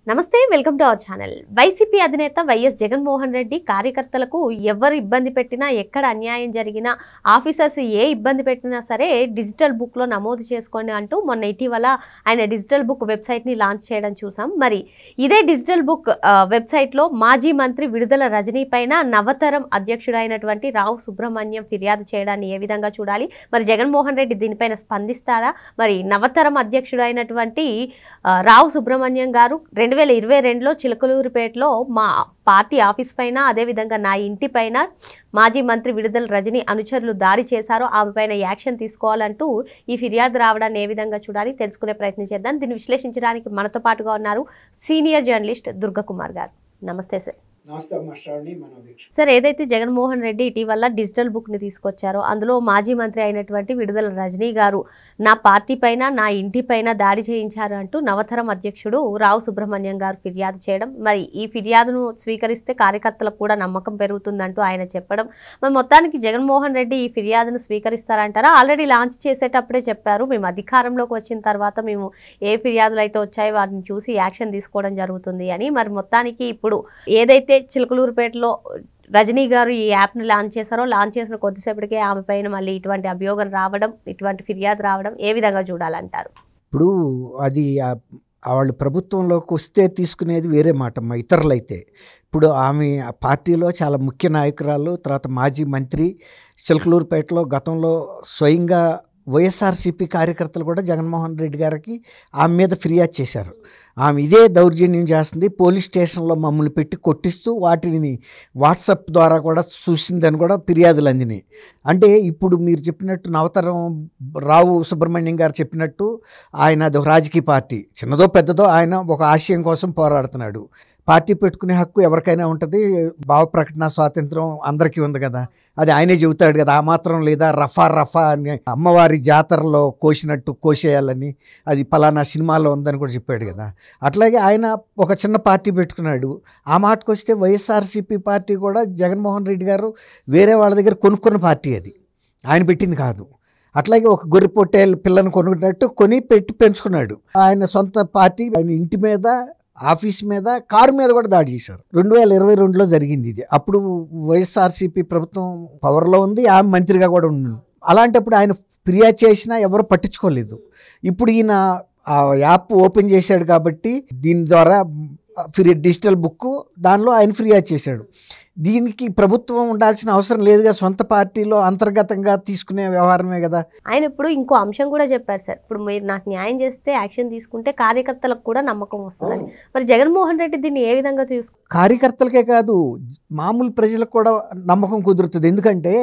నమస్తే welcome to our channel. YCP అధినేత YS Jaganmohan Reddy కార్యకర్తలకు ఎవరు ఇబ్బంది పెట్టినా, ఎక్కడ అన్యాయం జరిగినా, ఆఫీసర్స్ ఏ ఇబ్బంది పెట్టినా సరే డిజిటల్ బుక్లో నమోదు చేసుకోండి అంటూ మొన్న ఇటీవల ఆయన డిజిటల్ బుక్ వెబ్సైట్ని లాంచ్ చేయడం చూసాం. మరి ఇదే డిజిటల్ బుక్ వెబ్సైట్లో మాజీ మంత్రి విడుదల రజనీ పైన నవతరం అధ్యక్షుడైనటువంటి రావు సుబ్రహ్మణ్యం ఫిర్యాదు చేయడాన్ని ఏ విధంగా చూడాలి? మరి జగన్మోహన్ రెడ్డి దీనిపైన స్పందిస్తారా? మరి నవతరం అధ్యక్షుడైనటువంటి రావు సుబ్రహ్మణ్యం గారు 2022లో చిలకలూరుపేటలో మా పార్టీ ఆఫీస్ పైన, అదేవిధంగా నా ఇంటి పైన మాజీ మంత్రి విడుదల రజనీ అనుచరులు దాడి చేశారో ఆమె పైన యాక్షన్ తీసుకోవాలంటూ ఈ ఫిర్యాదు రావడాన్ని ఏ విధంగా చూడాలి తెలుసుకునే ప్రయత్నం చేద్దాం. దీన్ని విశ్లేషించడానికి మనతో పాటుగా ఉన్నారు సీనియర్ జర్నలిస్ట్ దుర్గకుమార్ గారు. నమస్తే సార్. సార్, ఏదైతే జగన్మోహన్ రెడ్డి ఇటీవల డిజిటల్ బుక్ని తీసుకొచ్చారో అందులో మాజీ మంత్రి అయినటువంటి విడుదల రజనీ గారు నా పార్టీ పైన, నా ఇంటి పైన దాడి చేయించారు అంటూ నవతరం అధ్యక్షుడు రావు సుబ్రహ్మణ్యం గారు ఫిర్యాదు చేయడం, మరి ఈ ఫిర్యాదును స్వీకరిస్తే కార్యకర్తలకు కూడా నమ్మకం పెరుగుతుందంటూ ఆయన చెప్పడం, మరి మొత్తానికి జగన్మోహన్ రెడ్డి ఈ ఫిర్యాదును స్వీకరిస్తారంటారా? ఆల్రెడీ లాంచ్ చేసేటప్పుడే చెప్పారు, మేము అధికారంలోకి వచ్చిన తర్వాత మేము ఏ ఫిర్యాదులు అయితే వచ్చాయో వాటిని చూసి యాక్షన్ తీసుకోవడం జరుగుతుంది అని. మరి మొత్తానికి ఇప్పుడు ఏదైతే చిలకలూరుపేటలో రజనీ గారు ఈ యాప్ను లాంచ్ చేశారో, లాంచ్ చేసిన కొద్దిసేపటికే ఆమె పైన మళ్ళీ ఇటువంటి అభియోగం రావడం, ఇటువంటి ఫిర్యాదు రావడం ఏ విధంగా చూడాలంటారు? ఇప్పుడు అది వాళ్ళు ప్రభుత్వంలోకి వస్తే తీసుకునేది వేరే మాట, ఇతరులైతే. ఇప్పుడు ఆమె పార్టీలో చాలా ముఖ్య నాయకురాలు, తర్వాత మాజీ మంత్రి. చిలకలూరుపేటలో గతంలో స్వయంగా వైఎస్ఆర్సీపీ కార్యకర్తలు కూడా జగన్మోహన్ రెడ్డి గారికి ఆమె మీద ఫిర్యాదు చేశారు. ఆమె ఇదే దౌర్జన్యం చేస్తుంది, పోలీస్ స్టేషన్లో మమ్మల్ని పెట్టి కొట్టిస్తూ వాటిని వాట్సాప్ ద్వారా కూడా చూసిందని కూడా ఫిర్యాదులు అందినాయి. అంటే ఇప్పుడు మీరు చెప్పినట్టు నవతరం రావు సుబ్రహ్మణ్యం గారు చెప్పినట్టు ఆయన అది ఒక రాజకీయ పార్టీ, చిన్నదో పెద్దదో ఆయన ఒక ఆశయం కోసం పోరాడుతున్నాడు. పార్టీ పెట్టుకునే హక్కు ఎవరికైనా ఉంటుంది, భావ ప్రకటన స్వాతంత్రం అందరికీ ఉంది కదా, అది ఆయనే చెబుతాడు కదా. ఆ మాత్రం లేదా రఫా రఫా అని అమ్మవారి జాతరలో కోసినట్టు కోసేయాలని, అది పలానా సినిమాలో ఉందని కూడా చెప్పాడు కదా. అట్లాగే ఆయన ఒక చిన్న పార్టీ పెట్టుకున్నాడు. ఆ మాటకు వస్తే వైఎస్ఆర్సీపీ పార్టీ కూడా జగన్మోహన్ రెడ్డి గారు వేరే వాళ్ళ దగ్గర కొనుక్కున్న పార్టీ, అది ఆయన పెట్టింది కాదు. అట్లాగే ఒక గొర్రె పొట్టేలు పిల్లని కొనుక్కున్నట్టు కొని పెట్టి పెంచుకున్నాడు. ఆయన సొంత పార్టీ ఆయన ఇంటి మీద, ఆఫీస్ మీద, కారు మీద కూడా దాడి చేశారు. 2022లో జరిగింది ఇది. అప్పుడు వైఎస్ఆర్సీపీ ప్రభుత్వం పవర్లో ఉంది, ఆమె మంత్రిగా కూడా ఉంది. అలాంటప్పుడు ఆయన ఫిర్యాదు చేసినా ఎవరు పట్టించుకోలేదు. ఇప్పుడు ఈయన ఆ యాప్ ఓపెన్ చేశాడు కాబట్టి దీని ద్వారా డిజిటల్ బుక్, దానిలో ఆయన ఫిర్యాదు చేశాడు. దీనికి ప్రభుత్వం ఉండాల్సిన అవసరం లేదుగా, సొంత పార్టీలో అంతర్గతంగా తీసుకునే వ్యవహారమే కదా. ఆయన ఇప్పుడు ఇంకో అంశం కూడా చెప్పారు సార్, ఇప్పుడు మీరు నాకు న్యాయం చేస్తే యాక్షన్ తీసుకుంటే కార్యకర్తలకు కూడా నమ్మకం వస్తుందని. మరి జగన్మోహన్ రెడ్డి దీన్ని ఏ విధంగా కార్యకర్తలకే కాదు మామూలు ప్రజలకు కూడా నమ్మకం కుదురుతుంది. ఎందుకంటే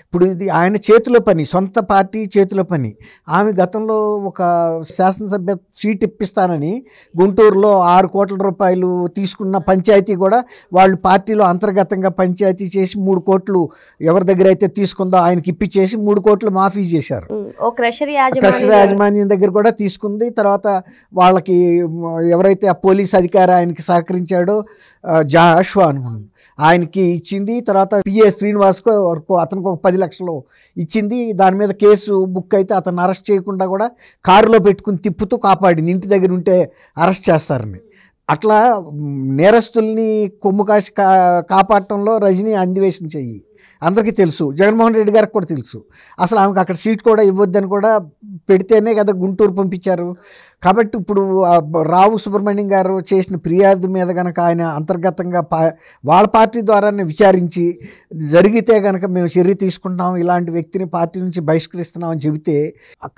ఇప్పుడు ఇది ఆయన చేతిలో పని, సొంత పార్టీ చేతిలో పని. ఆమె గతంలో ఒక శాసనసభ్య సీట్ ఇప్పిస్తానని గుంటూరులో 6 కోట్ల రూపాయలు తీసుకున్న పంచాయతీ కూడా వాళ్ళు పార్టీలో అంతర్గతంగా పంచాయతీ చేసి 3 కోట్లు ఎవరి దగ్గర అయితే తీసుకుందో ఆయనకి ఇప్పించేసి 3 కోట్లు మాఫీ చేశారు. క్రషర్ యాజమాన్యం దగ్గర కూడా తీసుకుంది. తర్వాత వాళ్ళకి ఎవరైతే ఆ పోలీస్ అధికారి ఆయనకి సహకరించాడో జాషువా అనుకుంది, ఆయనకి ఇచ్చింది. తర్వాత పిఏ శ్రీనివాస్కు అతనికి ఒక 10 లక్షలు ఇచ్చింది. దాని మీద కేసు బుక్ అయితే అతను అరెస్ట్ చేయకుండా కూడా కారులో పెట్టుకుని తిప్పుతూ కాపాడింది, ఇంటి దగ్గర ఉంటే అరెస్ట్ చేస్తారని. అట్లా నేరస్తుల్ని కొమ్ము కాసి కాపాడటంలో రజనీ అన్వేషణ చెయ్యి అందరికీ తెలుసు, జగన్మోహన్ రెడ్డి గారికి కూడా తెలుసు. అసలు ఆమెకు అక్కడ సీట్ కూడా ఇవ్వద్దని కూడా పెడితేనే కదా గుంటూరు పంపించారు. కాబట్టి ఇప్పుడు రావు సుబ్రహ్మణ్యం గారు చేసిన ఫిర్యాదు మీద కనుక ఆయన అంతర్గతంగా వాళ్ళ పార్టీ ద్వారానే విచారించి జరిగితే కనుక మేము చర్య తీసుకుంటాం, ఇలాంటి వ్యక్తిని పార్టీ నుంచి బహిష్కరిస్తున్నాం అని చెబితే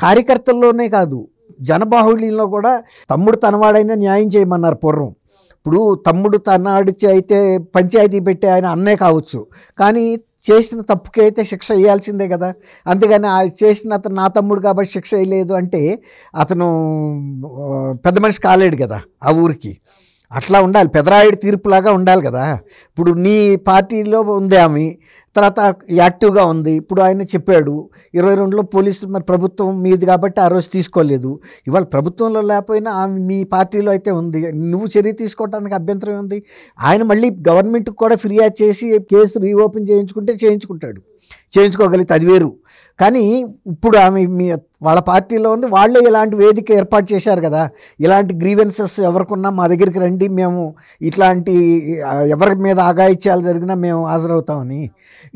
కార్యకర్తల్లోనే కాదు జనబాహుళ్యంలో కూడా తమ్ముడు తనవాడైనా న్యాయం చేయమన్నారు పూర్వం. ఇప్పుడు తమ్ముడు తనాడిచి అయితే పంచాయతీ పెట్టి ఆయన అన్నే కావచ్చు, కానీ చేసిన తప్పుకి అయితే శిక్ష వేయాల్సిందే కదా. అంతేగాని చేసిన అతను నా తమ్ముడు కాబట్టి శిక్ష వేయలేదు అంటే అతను పెద్ద మనిషి కాలేడు కదా ఆ ఊరికి. అట్లా ఉండాలి, పెదరాయుడు తీర్పులాగా ఉండాలి కదా. ఇప్పుడు నీ పార్టీలో ఉంది ఆమె, తర్వాత యాక్టివ్గా ఉంది. ఇప్పుడు ఆయన చెప్పాడు 22లో పోలీసులు మరి ప్రభుత్వం మీది కాబట్టి ఆ రోజు తీసుకోలేదు. ఇవాళ ప్రభుత్వంలో లేకపోయినా ఆమె మీ పార్టీలో అయితే ఉంది, నువ్వు చర్య తీసుకోవడానికి అభ్యంతరం ఉంది. ఆయన మళ్ళీ గవర్నమెంట్కి కూడా ఫిర్యాదు చేసి కేసు రీఓపెన్ చేయించుకుంటే చేయించుకుంటాడు. చేయించుకోగలిగితే అది వేరు. కానీ ఇప్పుడు ఆమె వాళ్ళ పార్టీలో ఉంది, వాళ్ళే ఇలాంటి వేదిక ఏర్పాటు చేశారు కదా, ఇలాంటి గ్రీవెన్సెస్ ఎవరికున్నా మా దగ్గరికి రండి, మేము ఇట్లాంటి ఎవరి మీద ఆగాయిత్యాలు జరిగినా మేము హాజరవుతామని.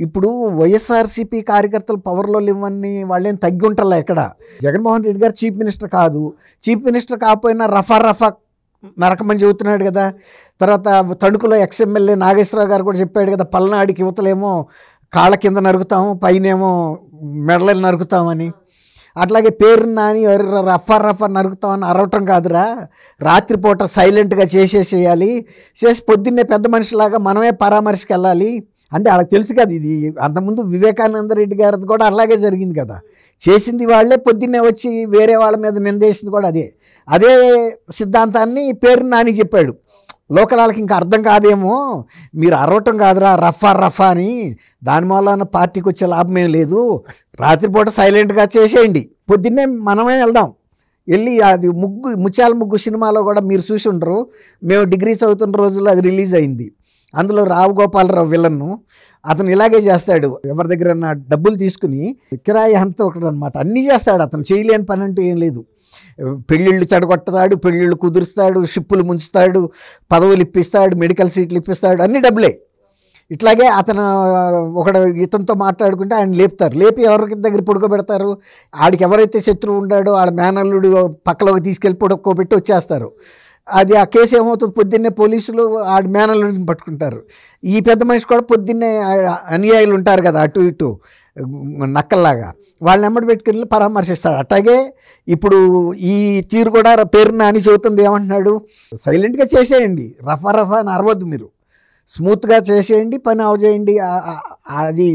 ఇప్పుడు వైఎస్ఆర్సీపీ కార్యకర్తలు పవర్లో లేవని వాళ్ళేం తగ్గి ఉంటారా ఎక్కడ. జగన్మోహన్ రెడ్డి గారు చీఫ్ మినిస్టర్ కాదు, చీఫ్ మినిస్టర్ కాకపోయినా రఫా నరకమని చెబుతున్నాడు కదా. తర్వాత తణుకులో ఎక్స్ఎమ్మెల్యే నాగేశ్వరరావు గారు కూడా చెప్పాడు కదా, పల్నాడికి యువతలేమో కాళ్ళ కింద నరుకుతాము, పైనేమో మెడలను నరుకుతామని. అట్లాగే పేరు నాని రఫా నరుకుతామని అరవటం కాదురా, రాత్రిపూట సైలెంట్గా చేసేసేయాలి, చేసి పొద్దున్నే పెద్ద మనిషిలాగా మనమే పరామర్శకి వెళ్ళాలి అంటే వాళ్ళకి తెలుసు కదా. ఇది అంతకుముందు వివేకానంద రెడ్డి గారిది కూడా అలాగే జరిగింది కదా. చేసింది వాళ్ళే, పొద్దున్నే వచ్చి వేరే వాళ్ళ మీద నిందేసింది కూడా అదే సిద్ధాంతాన్ని పేరు నాని చెప్పాడు. లోకల్ వాళ్ళకి ఇంకా అర్థం కాదేమో, మీరు అరవటం కాదురా రఫా అని, దాని వల్ల పార్టీకి వచ్చే లాభం ఏం లేదు, రాత్రిపూట సైలెంట్గా చేసేయండి, పొద్దున్నే మనమే వెళ్దాం. వెళ్ళి అది ముత్యాల ముగ్గు సినిమాలో కూడా మీరు చూసి ఉండరు, మేము డిగ్రీ చదువుతున్న రోజుల్లో అది రిలీజ్ అయింది. అందులో రావు గోపాలరావు విలన్ను, అతను ఇలాగే చేస్తాడు, ఎవరి దగ్గర డబ్బులు తీసుకుని కిరాయి హంత ఒకటి అనమాట, అన్నీ చేస్తాడు. అతను చేయలేని పని అంటూ ఏం లేదు. పెళ్ళిళ్ళు చెడగొట్టతాడు, పెళ్ళిళ్ళు కుదురుస్తాడు, షిప్పులు ముంచుతాడు, పదవులు ఇప్పిస్తాడు, మెడికల్ సీట్లు ఇప్పిస్తాడు, అన్ని డబ్బులే. ఇట్లాగే అతను ఒకడు ఇతనితో మాట్లాడుకుంటే ఆయన లేపుతారు, లేపి ఎవరికి దగ్గర పడుకోబెడతారు, ఆడికి ఎవరైతే శత్రువు ఉండాడో ఆడ మేనల్లుడు పక్కలోకి తీసుకెళ్ళి పడుకోబెట్టి వచ్చేస్తారు. అది ఆ కేసు ఏమవుతుంది, పొద్దున్నే పోలీసులు ఆడి మేనల్లుడిని పట్టుకుంటారు. ఈ పెద్ద మనిషి కూడా పొద్దున్నే అనుయాయులు ఉంటారు కదా అటు ఇటు నక్కల్లాగా, వాళ్ళని ఎమ్మడి పెట్టుకెళ్ళి పరామర్శిస్తారు. అట్లాగే ఇప్పుడు ఈ తీరు కూడా పేరు నాని చెబుతుంది, ఏమంటున్నాడు, సైలెంట్గా చేసేయండి, రఫా అని అరవద్దు, మీరు స్మూత్గా చేసేయండి, పని అవజేయండి. అది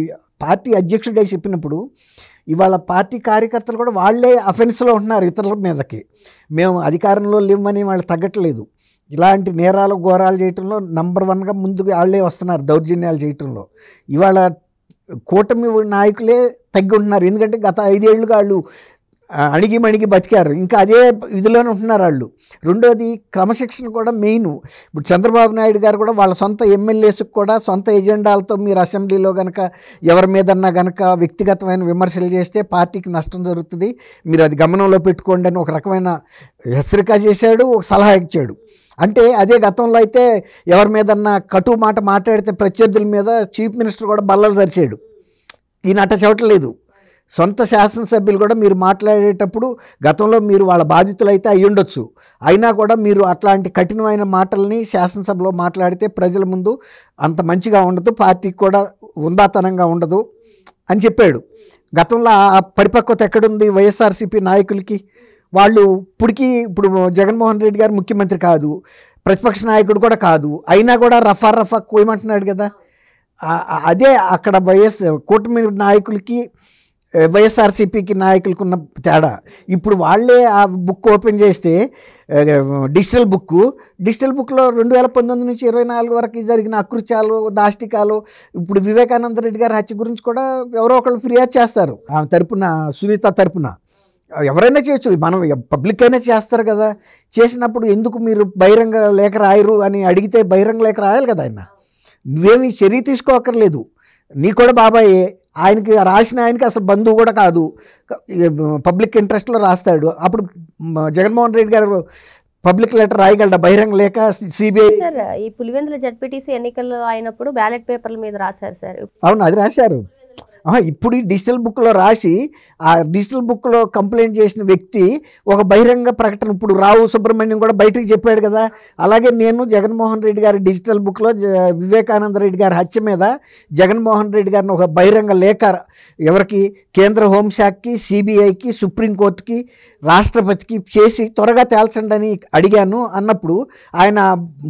పార్టీ అధ్యక్షుడే చెప్పినప్పుడు ఇవాళ పార్టీ కార్యకర్తలు కూడా వాళ్ళే అఫెన్స్లో ఉంటున్నారు ఇతరుల మీదకి. మేము అధికారంలో లేవని వాళ్ళు తగ్గట్లేదు, ఇలాంటి నేరాలు ఘోరాలు చేయటంలో నంబర్ 1గా ముందుకు వాళ్ళే వస్తున్నారు, దౌర్జన్యాలు చేయటంలో. ఇవాళ కూటమి నాయకులే తగ్గి ఉంటున్నారు, ఎందుకంటే గత 5 ఏళ్ళుగా వాళ్ళు అణిగి బతికారు, ఇంకా అదే ఇదిలోనే ఉంటున్నారు వాళ్ళు. రెండోది క్రమశిక్షణ కూడా మెయిన్. ఇప్పుడు చంద్రబాబు నాయుడు గారు కూడా వాళ్ళ సొంత ఎమ్మెల్యేస్కి కూడా సొంత ఎజెండాలతో మీరు అసెంబ్లీలో కనుక ఎవరి మీదన్నా కనుక వ్యక్తిగతమైన విమర్శలు చేస్తే పార్టీకి నష్టం జరుగుతుంది, మీరు అది గమనంలో పెట్టుకోండి అని ఒక రకమైన హెచ్చరిక చేశాడు, ఒక సలహా ఇచ్చాడు. అంటే అదే గతంలో అయితే ఎవరి మీదన్నా కటు మాట మాట్లాడితే ప్రత్యర్థుల మీద చీఫ్ మినిస్టర్ కూడా బల్లలు జరిచాడు. ఈయన అట్ట చెప్పట్లేదు. సొంత శాసనసభ్యులు కూడా మీరు మాట్లాడేటప్పుడు గతంలో మీరు వాళ్ళ బాధితులైతే అయి ఉండొచ్చు, అయినా కూడా మీరు అట్లాంటి కఠినమైన మాటల్ని శాసనసభలో మాట్లాడితే ప్రజల ముందు అంత మంచిగా ఉండదు, పార్టీకి కూడా ఉందాతనంగా ఉండదు అని చెప్పాడు. గతంలో ఆ పరిపక్వత ఎక్కడుంది వైఎస్ఆర్సీపీ నాయకులకి? వాళ్ళు ఇప్పుడు జగన్మోహన్ రెడ్డి గారు ముఖ్యమంత్రి కాదు, ప్రతిపక్ష నాయకుడు కూడా కాదు, అయినా కూడా రఫా కోయమంటున్నాడు కదా. అదే అక్కడ కూటమి నాయకులకి వైఎస్ఆర్సీపీకి నాయకులకు ఉన్న తేడా. ఇప్పుడు వాళ్ళే ఆ బుక్ ఓపెన్ చేస్తే డిజిటల్ బుక్లో 2019 నుంచి 24 వరకు జరిగిన అకృత్యాలు, దాష్టికాలు, ఇప్పుడు వివేకానంద రెడ్డి గారి హత్య గురించి కూడా ఎవరో ఒకళ్ళు ఫిర్యాదు చేస్తారు, ఆమె తరపున, సునీత తరపున. ఎవరైనా చేయొచ్చు, మనం పబ్లిక్ అయినా చేస్తారు కదా. చేసినప్పుడు ఎందుకు మీరు బహిరంగ లేఖ రాయరు అని అడిగితే బహిరంగ లేఖ రాయాలి కదా. నువ్వేమి చర్య తీసుకోకర్లేదు, నీ కూడా బాబాయే, ఆయనకి రాసిన ఆయనకి అసలు బంధువు కూడా కాదు, పబ్లిక్ ఇంట్రెస్ట్లో రాస్తాడు. అప్పుడు జగన్మోహన్ రెడ్డి గారు పబ్లిక్ లెటర్ రాయగలడా బహిరంగ లేఖ? సిబిఐ సార్ ఈ పులివెందుల జడ్పీటీసీ ఎన్నికలు అయినప్పుడు బ్యాలెట్ పేపర్ల మీద రాశారు సార్. అవును, అది రాశారు. ఇప్పుడు ఈ డిజిటల్ బుక్లో రాసి ఆ డిజిటల్ బుక్లో కంప్లైంట్ చేసిన వ్యక్తి ఒక బహిరంగ ప్రకటన ఇప్పుడు రావు సుబ్రహ్మణ్యం కూడా బయటకు చెప్పాడు కదా. అలాగే నేను జగన్మోహన్ రెడ్డి గారి డిజిటల్ బుక్లో వివేకానంద రెడ్డి గారి హత్య మీద జగన్మోహన్ రెడ్డి గారిని ఒక బహిరంగ లేఖ ఎవరికి, కేంద్ర హోంశాఖకి, సిబిఐకి, సుప్రీంకోర్టుకి, రాష్ట్రపతికి చేసి త్వరగా తేల్చండి అని అడిగాను అన్నప్పుడు ఆయన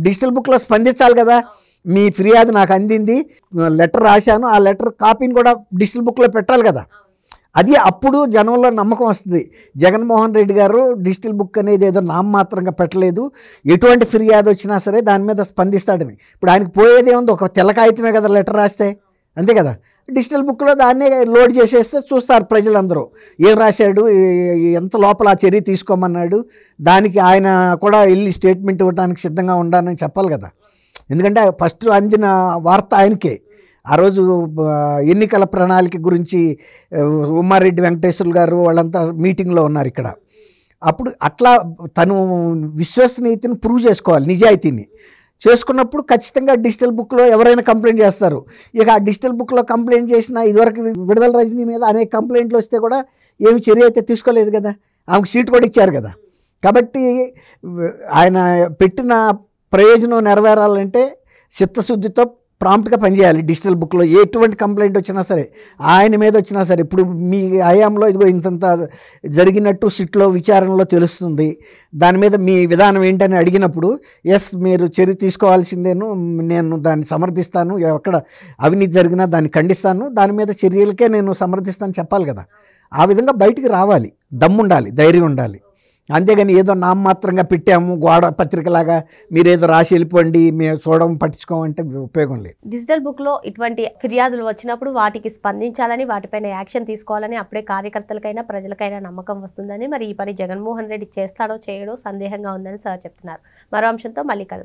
డిజిటల్ బుక్లో స్పందించాలి కదా. మీ ఫిర్యాదు నాకు అందింది, లెటర్ రాశాను, ఆ లెటర్ కాపీని కూడా డిజిటల్ బుక్లో పెట్టాలి కదా. అది అప్పుడు జనంలో నమ్మకం వస్తుంది. జగన్మోహన్ రెడ్డి గారు డిజిటల్ బుక్ అనేది ఏదో నామమాత్రంగా పెట్టలేదు, ఎటువంటి ఫిర్యాదు వచ్చినా సరే దాని మీద స్పందిస్తాడని. ఇప్పుడు ఆయనకు పోయేదే ఉంది, ఒక తెల్ల కాగితమే కదా లెటర్ రాస్తే, అంతే కదా. డిజిటల్ బుక్లో దాన్నే లోడ్ చేసేస్తే చూస్తారు ప్రజలందరూ, ఏం రాశాడు, ఎంత లోపల ఆ చర్య తీసుకోమన్నాడు, దానికి ఆయన కూడా వెళ్ళి స్టేట్మెంట్ ఇవ్వడానికి సిద్ధంగా ఉండాలని చెప్పాలి కదా. ఎందుకంటే ఫస్ట్ అందిన వార్త ఆయనకే, ఆ రోజు ఎన్నికల ప్రణాళిక గురించి ఉమ్మారెడ్డి వెంకటేశ్వర్లు గారు వాళ్ళంతా మీటింగ్లో ఉన్నారు ఇక్కడ. అప్పుడు అట్లా తను విశ్వసనీయతను ప్రూవ్ చేసుకోవాలి, నిజాయితీని చేసుకున్నప్పుడు ఖచ్చితంగా డిజిటల్ బుక్లో ఎవరైనా కంప్లైంట్ చేస్తారు. ఇక ఆ డిజిటల్ బుక్లో కంప్లైంట్ చేసిన ఇదివరకు విడుదల రజనీ మీద అనేక కంప్లైంట్లు వస్తే కూడా ఏమి చర్య అయితే తీసుకోలేదు కదా, ఆమెకు సీట్ కూడా ఇచ్చారు కదా. కాబట్టి ఆయన పెట్టిన ప్రయోజనం నెరవేరాలంటే చిత్తశుద్ధితో ప్రాంప్ట్గా పనిచేయాలి. డిజిటల్ బుక్లో ఎటువంటి కంప్లైంట్ వచ్చినా సరే, ఆయన మీద వచ్చినా సరే, ఇప్పుడు మీ హయాంలో ఇదిగో ఇంతంత జరిగినట్టు సిట్లో విచారణలో తెలుస్తుంది, దాని మీద మీ విధానం ఏంటని అడిగినప్పుడు ఎస్ మీరు చర్య తీసుకోవాల్సిందేను, నేను దాన్ని సమర్థిస్తాను, ఎక్కడ అవినీతి జరిగినా దాన్ని ఖండిస్తాను, దాని మీద చర్యలకే నేను సమర్థిస్తాను చెప్పాలి కదా. ఆ విధంగా బయటికి రావాలి, దమ్ముండాలి, ధైర్యం ఉండాలి. అంతేగాని ఏదో నామమాత్రంగా పెట్టాము గోడ పత్రికలాగా మీరేదో రాసి వెళ్ళిపోండి మేము చూడడం పట్టించుకోమంటే ఉపయోగం లేదు. డిజిటల్ బుక్లో ఇటువంటి ఫిర్యాదులు వచ్చినప్పుడు వాటికి స్పందించాలని, వాటిపైన యాక్షన్ తీసుకోవాలని, అప్పుడే కార్యకర్తలకైనా ప్రజలకైనా నమ్మకం వస్తుందని, మరి ఈ పని జగన్మోహన్ రెడ్డి చేస్తాడో చేయడో సందేహంగా ఉందని సార్ చెప్తున్నారు. మరో అంశంతో మళ్ళీ కలుద్దాం.